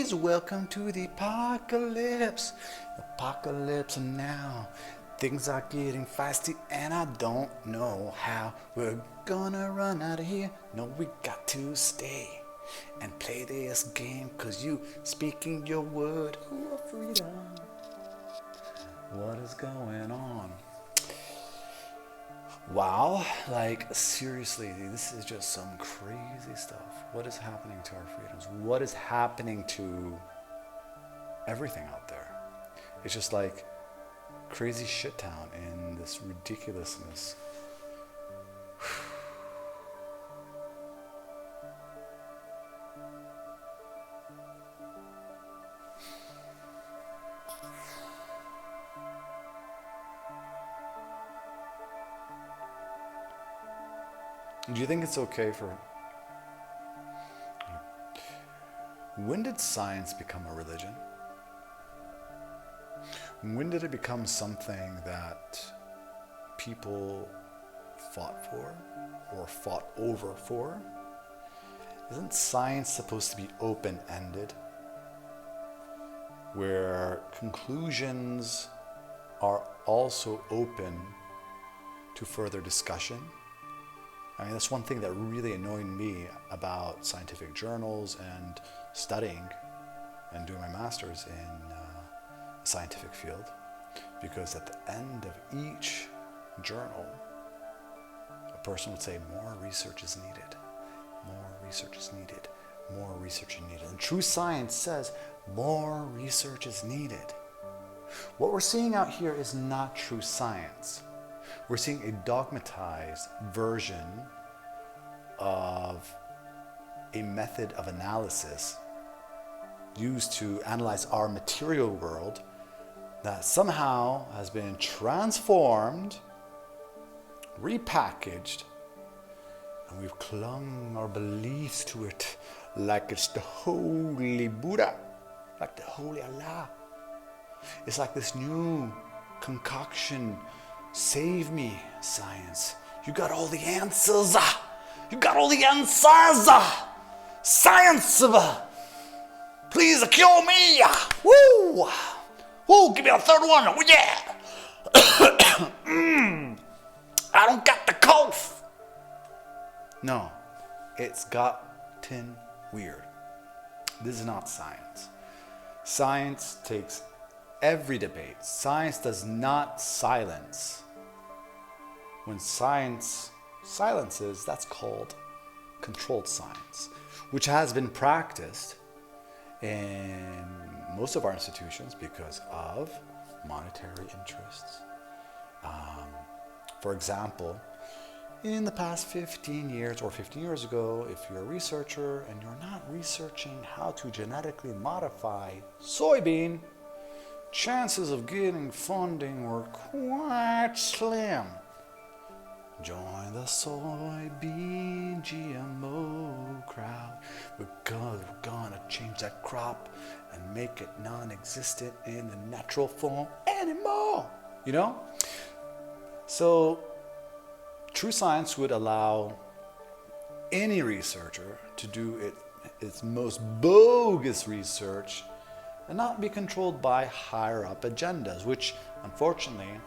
Please welcome to the apocalypse. Apocalypse now. Things are getting feisty and I don't know how. We're gonna run out of here. No, we got to stay and play this game, cause you speaking your word of freedom. What is going on? Wow, like seriously, this is just some crazy stuff. What is happening to our freedoms? What is happening to everything out there? It's just like crazy shit town in this ridiculousness. Do you think it's okay for... When did science become a religion? When did it become something that people fought for or fought over for? Isn't science supposed to be open-ended, where conclusions are also open to further discussion? I mean, that's one thing that really annoyed me about scientific journals and studying and doing my master's in a scientific field, because at the end of each journal, a person would say, more research is needed, more research is needed, more research is needed. And true science says more research is needed. What we're seeing out here is not true science. We're seeing a dogmatized version of a method of analysis used to analyze our material world that somehow has been transformed, repackaged, and we've clung our beliefs to it like it's the holy Buddha, like the holy Allah. It's like this new concoction. Save me, science. You got all the answers. You got all the answers. Science. Please cure me. Woo. Woo, give me a third one. Oh, yeah. I don't got the cough. No, it's gotten weird. This is not science. Science takes every debate. Science does not silence. When science silences, that's called controlled science, which has been practiced in most of our institutions because of monetary interests. For example, in the past 15 years or 15 years ago, if you're a researcher and you're not researching how to genetically modify soybean, chances of getting funding were quite slim. Join the soybean GMO crowd. We're gonna change that crop and make it non-existent in the natural form anymore. You know? So, true science would allow any researcher to do its most bogus research and not be controlled by higher up agendas, which unfortunately,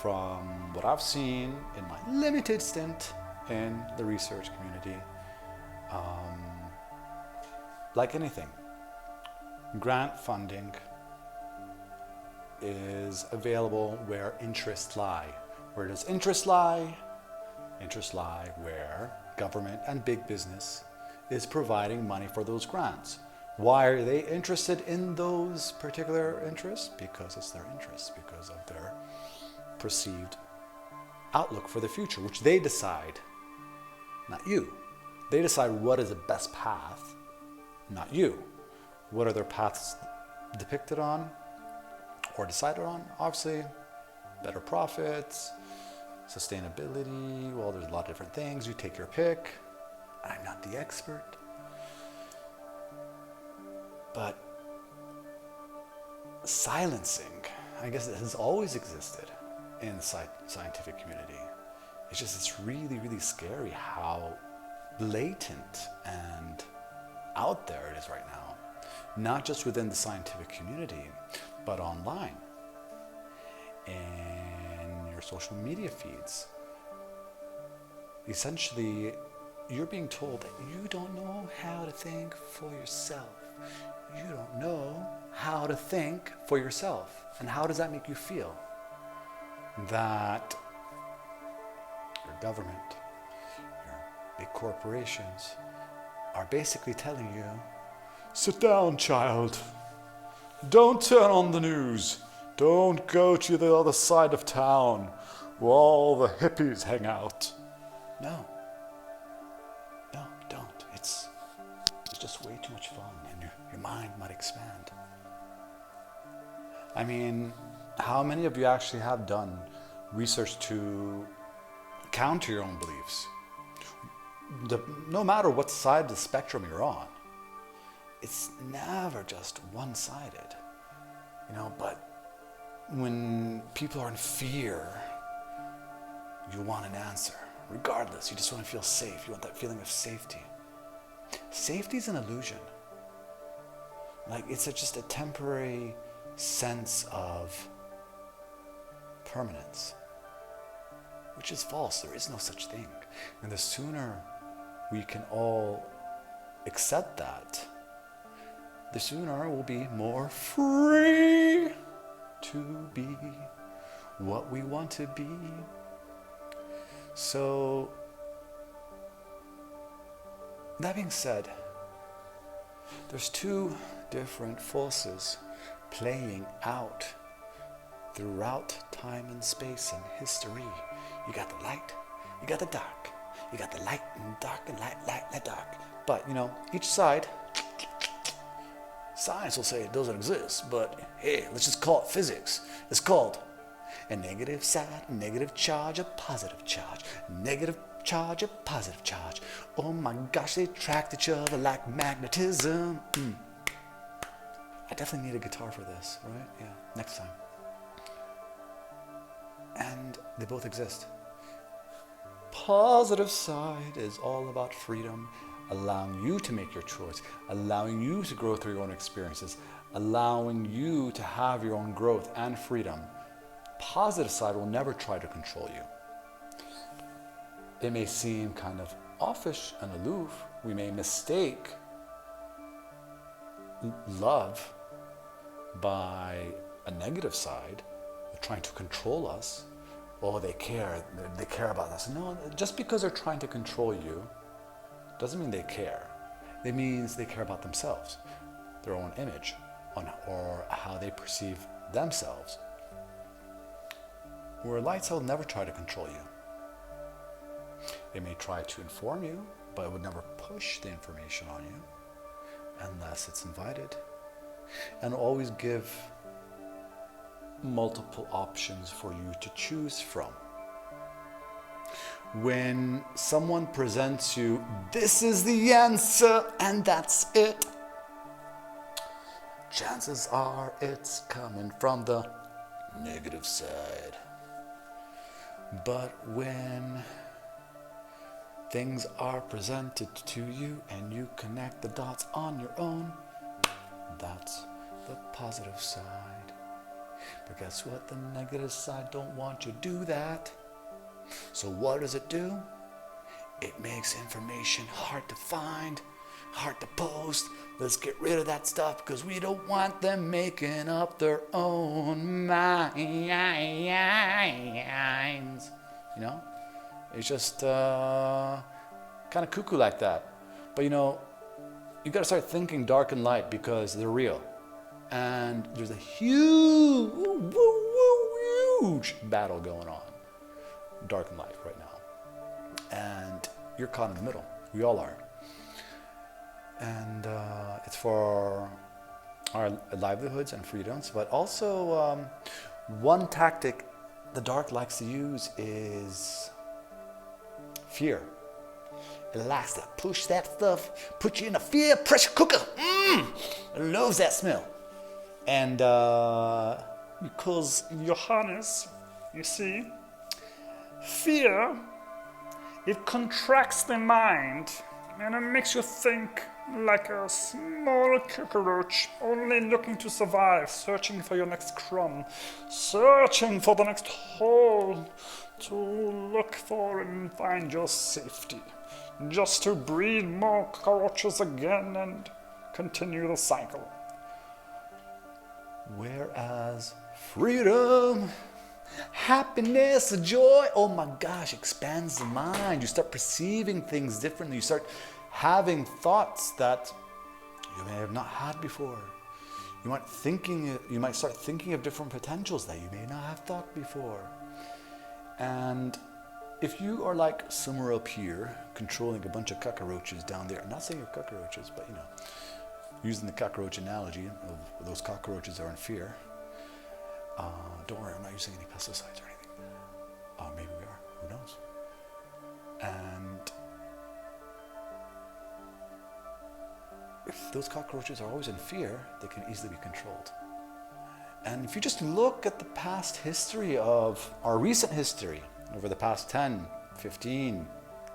from what I've seen in my limited stint in the research community, like anything, grant funding is available where interests lie. Where does interest lie? Interests lie where government and big business is providing money for those grants. Why are they interested in those particular interests? Because it's their interests, because of their perceived outlook for the future, which they decide, not you. They decide what is the best path, not you. What are their paths depicted on or decided on? Obviously, better profits, sustainability. Well, there's a lot of different things. You take your pick. I'm not the expert. But silencing, I guess it has always existed in the scientific community. It's really, really scary how blatant and out there it is right now. not just within the scientific community, but online, in your social media feeds. Essentially, you're being told that you don't know how to think for yourself. You don't know how to think for yourself. And how does that make you feel? That your government, your big corporations are basically telling you, sit down, child. Don't turn on the news. Don't go to the other side of town where all the hippies hang out. No, don't. It's just way too much fun, and your mind might expand. I mean, how many of you actually have done research to counter your own beliefs? No matter what side of the spectrum you're on, it's never just one-sided, but when people are in fear, you want an answer. Regardless, you just want to feel safe. You want that feeling of safety. Safety is an illusion. It's just a temporary sense of permanence, which is false. There is no such thing. And the sooner we can all accept that, the sooner we'll be more free to be what we want to be. So, that being said, there's two different forces playing out throughout time and space and history. You got the light, you got the dark. You got the light and dark and light, dark. But, each side, science will say it doesn't exist, but hey, let's just call it physics. It's called a negative side, a negative charge, a positive charge. Negative charge, a positive charge. Oh my gosh, they attract each other like magnetism. I definitely need a guitar for this, right? Yeah, next time. And they both exist. Positive side is all about freedom, allowing you to make your choice, allowing you to grow through your own experiences, allowing you to have your own growth and freedom. Positive side will never try to control you. It may seem kind of offish and aloof. We may mistake love by a negative side, trying to control us. Oh, they care about us. No, just because they're trying to control you doesn't mean they care. It means they care about themselves, their own image, or how they perceive themselves. Where light side will never try to control you. It may try to inform you, but it would never push the information on you unless it's invited. And always give multiple options for you to choose from. When someone presents you, this is the answer and that's it, chances are it's coming from the negative side. But when things are presented to you and you connect the dots on your own, that's the positive side. But guess what? The negative side don't want you to do that. So what does it do? It makes information hard to find, hard to post. Let's get rid of that stuff because we don't want them making up their own minds. It's just kind of cuckoo like that. But you got to start thinking dark and light because they're real. And there's a huge battle going on, dark and light right now. And you're caught in the middle. We all are. And it's for our livelihoods and freedoms. But also, one tactic the dark likes to use is fear. It likes to push that stuff, put you in a fear pressure cooker. It loves that smell. And because, Your Highness, you see, fear, it contracts the mind. and it makes you think like a small cockroach, only looking to survive, searching for your next crumb, searching for the next hole to look for and find your safety, just to breed more cockroaches again and continue the cycle. Whereas freedom, happiness, joy, oh my gosh, expands the mind. You start perceiving things differently. You start having thoughts that you may have not had before. You might start thinking of different potentials that you may not have thought before. And if you are like somewhere up here, controlling a bunch of cockroaches down there, I'm not saying you're cockroaches, but using the cockroach analogy of those cockroaches are in fear. Don't worry, I'm not using any pesticides or anything. Maybe we are, who knows? And if those cockroaches are always in fear, they can easily be controlled. And if you just look at the past history of our recent history over the past 10, 15,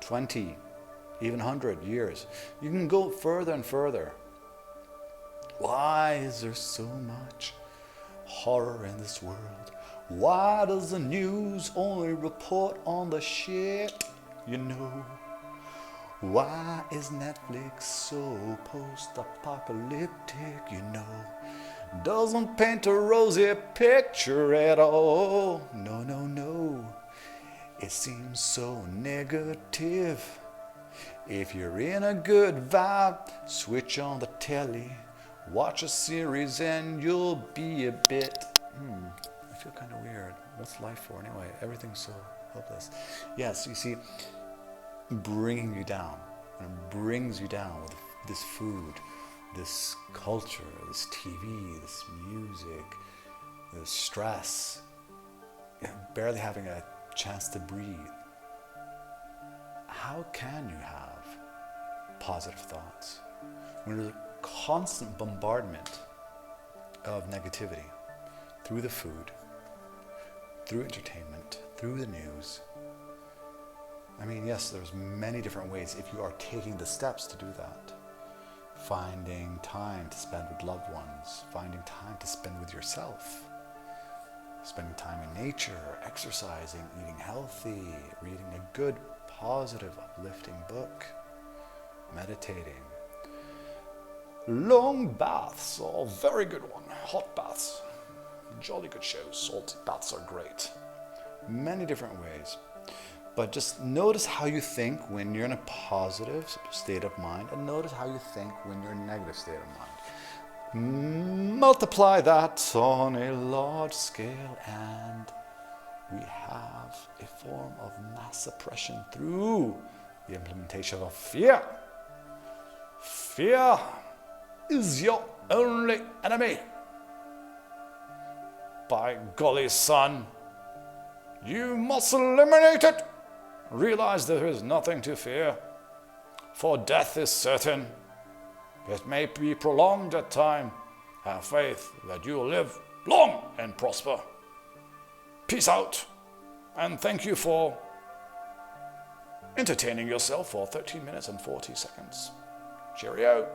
20, even 100 years, you can go further and further. Why is there so much horror in this world? Why does the news only report on the shit? Why is Netflix so post-apocalyptic? Doesn't paint a rosy picture at all. No. It seems so negative. If you're in a good vibe, switch on the telly, watch a series and you'll be a bit, I feel kind of weird. What's life for anyway? Everything's so hopeless. Yes, you see, bringing you down. And it brings you down with this food, this culture, this TV, this music, this stress, barely having a chance to breathe. How can you have positive thoughts when there's a constant bombardment of negativity through the food, through entertainment, through the news? I mean, yes, there's many different ways if you are taking the steps to do that. Finding time to spend with loved ones, finding time to spend with yourself, spending time in nature, exercising, eating healthy, reading a good, positive, uplifting book, meditating. Long baths are a very good one. Hot baths, jolly good shows. Salty baths are great. Many different ways. But just notice how you think when you're in a positive state of mind, and notice how you think when you're in a negative state of mind. Multiply that on a large scale, and we have a form of mass suppression through the implementation of fear. Fear is your only enemy. By golly, son, you must eliminate it. Realize there is nothing to fear, for death is certain. It may be prolonged at time. Have faith that you will live long and prosper. Peace out, and thank you for entertaining yourself for 13 minutes and 40 seconds. Cheerio.